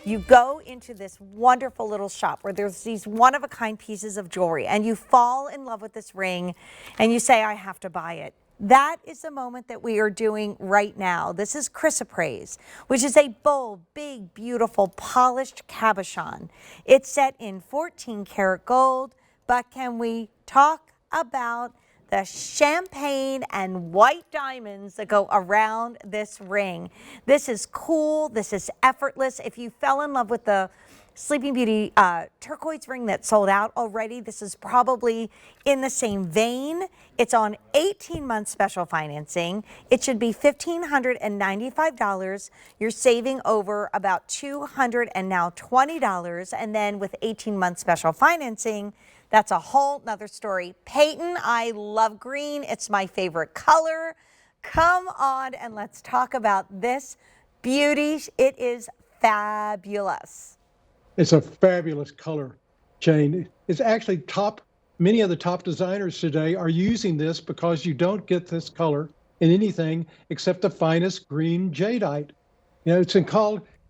You go into this wonderful little shop where there's these one-of-a-kind pieces of jewelry, and you fall in love with this ring, and you say, I have to buy it. That is the moment that we are doing right now. This is Chrysoprase, which is a bold, big, beautiful, polished cabochon. It's set in 14 karat gold, but can we talk about the champagne and white diamonds that go around this ring? This is cool. This is effortless. If you fell in love with the Sleeping Beauty turquoise ring that sold out already, this is probably in the same vein. It's on 18-month special financing. It should be $1,595. You're saving over about $220, and then with 18-month special financing, that's a whole nother story. Peyton, I love green. It's my favorite color. Come on and let's talk about this beauty. It is fabulous. It's a fabulous color, Jane. It's actually many of the top designers today are using this because you don't get this color in anything except the finest green jadeite. You know,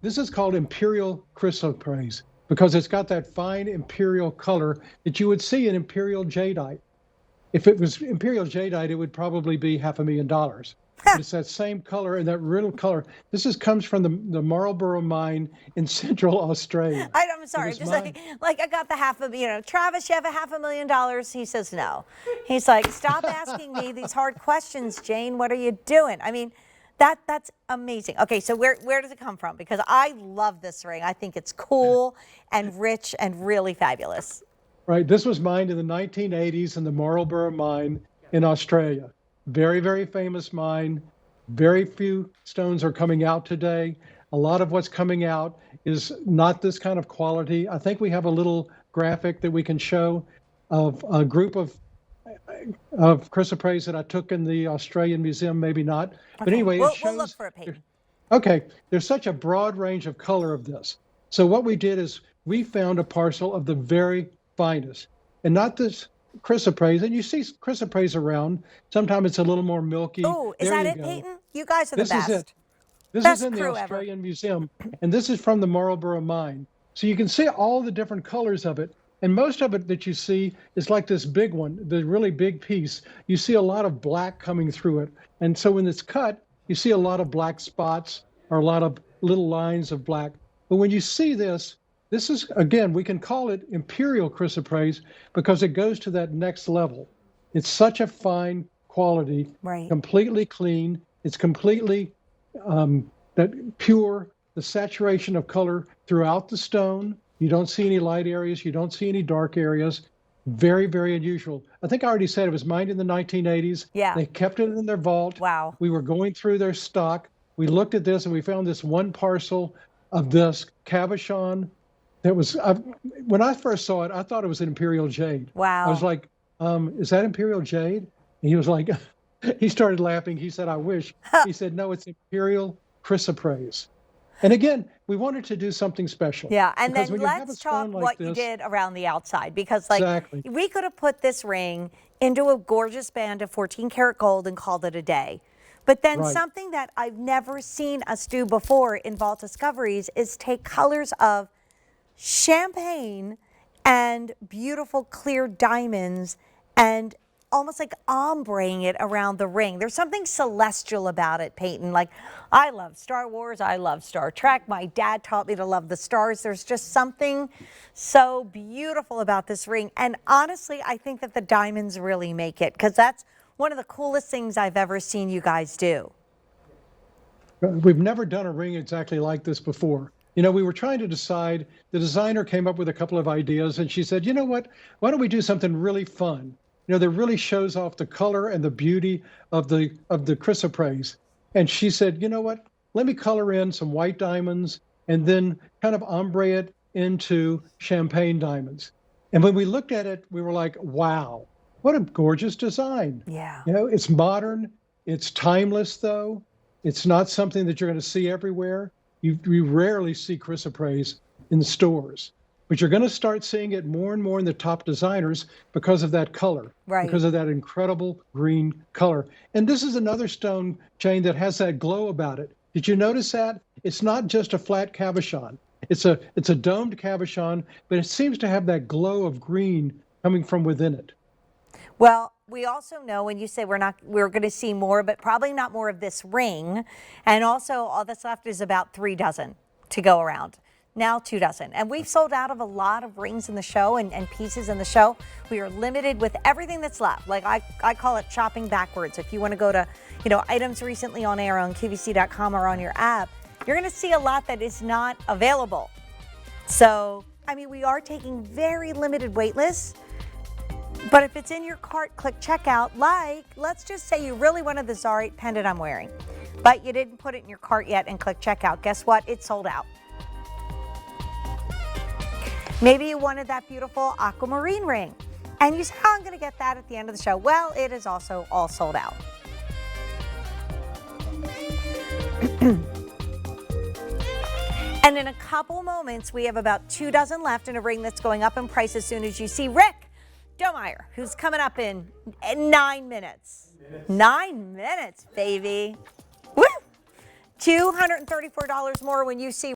this is called imperial chrysoprase because it's got that fine imperial color that you would see in imperial jadeite. If it was imperial jadeite, it would probably be $500,000. But it's that same color and that real color. Comes from the Marlborough mine in Central Australia. I'm sorry, just like I got the Travis, you have $500,000. He says no. He's like, stop asking me these hard questions, Jane. What are you doing? I mean, that's amazing. Okay, so where does it come from? Because I love this ring. I think it's cool and rich and really fabulous. Right. This was mined in the 1980s in the Marlborough mine in Australia. Very, very famous mine. Very few stones are coming out today. A lot of what's coming out is not this kind of quality. I think we have a little graphic that we can show of a group of chrysoprase that I took in the Australian Museum, maybe not. Okay. But anyway, we'll look for a page. Okay, there's such a broad range of color of this. So what we did is we found a parcel of the very finest, and not this chrysoprase, and you see chrysoprase around. Sometimes it's a little more milky. Oh, is that it, Peyton? You guys are the best. This is it. This is in the Australian Museum, and this is from the Marlborough mine. So you can see all the different colors of it, and most of it that you see is like this big one, the really big piece. You see a lot of black coming through it, and so when it's cut, you see a lot of black spots or a lot of little lines of black. But when you see this is, again, we can call it imperial chrysoprase because it goes to that next level. It's such a fine quality, right. Completely clean. It's completely pure, the saturation of color throughout the stone. You don't see any light areas. You don't see any dark areas. Very, very unusual. I think I already said it was mined in the 1980s. Yeah. They kept it in their vault. Wow. We were going through their stock. We looked at this and we found this one parcel of this cabochon. That was, when I first saw it, I thought it was an imperial jade. Wow. I was like, is that imperial jade? And he was like, he started laughing. He said, I wish. He said, no, it's imperial chrysoprase. And again, we wanted to do something special. Yeah, and then let's talk what you did around the outside, because exactly. We could have put this ring into a gorgeous band of 14 karat gold and called it a day. But then something that I've never seen us do before in Vault Discoveries is take colors of champagne and beautiful clear diamonds and almost like ombreing it around the ring. There's something celestial about it, Peyton. Like, I love Star Wars, I love Star Trek. My dad taught me to love the stars. There's just something so beautiful about this ring. And honestly, I think that the diamonds really make it, because that's one of the coolest things I've ever seen you guys do. We've never done a ring exactly like this before. You know, we were trying to decide, the designer came up with a couple of ideas and she said, you know what, why don't we do something really fun? You know, that really shows off the color and the beauty of the chrysoprase. And she said, you know what, let me color in some white diamonds and then kind of ombre it into champagne diamonds. And when we looked at it, we were like, wow, what a gorgeous design. Yeah. You know, it's modern, it's timeless though. It's not something that you're going to see everywhere. You rarely see chrysoprase in the stores, but you're going to start seeing it more and more in the top designers because of that color, because of that incredible green color. And this is another stone, Jane, that has that glow about it. Did you notice that? It's not just a flat cabochon. It's a domed cabochon, but it seems to have that glow of green coming from within it. Well, we also know when you say we're going to see more, but probably not more of this ring. And also all that's left is about 3 dozen to go around. Now 2 dozen. And we've sold out of a lot of rings in the show and pieces in the show. We are limited with everything that's left. Like I call it shopping backwards. If you want to go to, items recently on air on QVC.com or on your app, you're going to see a lot that is not available. So, we are taking very limited wait lists. But if it's in your cart, click checkout. Like, let's just say you really wanted the Zarite pendant I'm wearing, but you didn't put it in your cart yet and click checkout. Guess what? It's sold out. Maybe you wanted that beautiful aquamarine ring, and you said, I'm going to get that at the end of the show. Well, it is also all sold out. And in a couple moments, we have about 2 dozen left in a ring that's going up in price as soon as you see Rick Domeyer, who's coming up in 9 minutes. 9 minutes, baby. Woo! $234 more when you see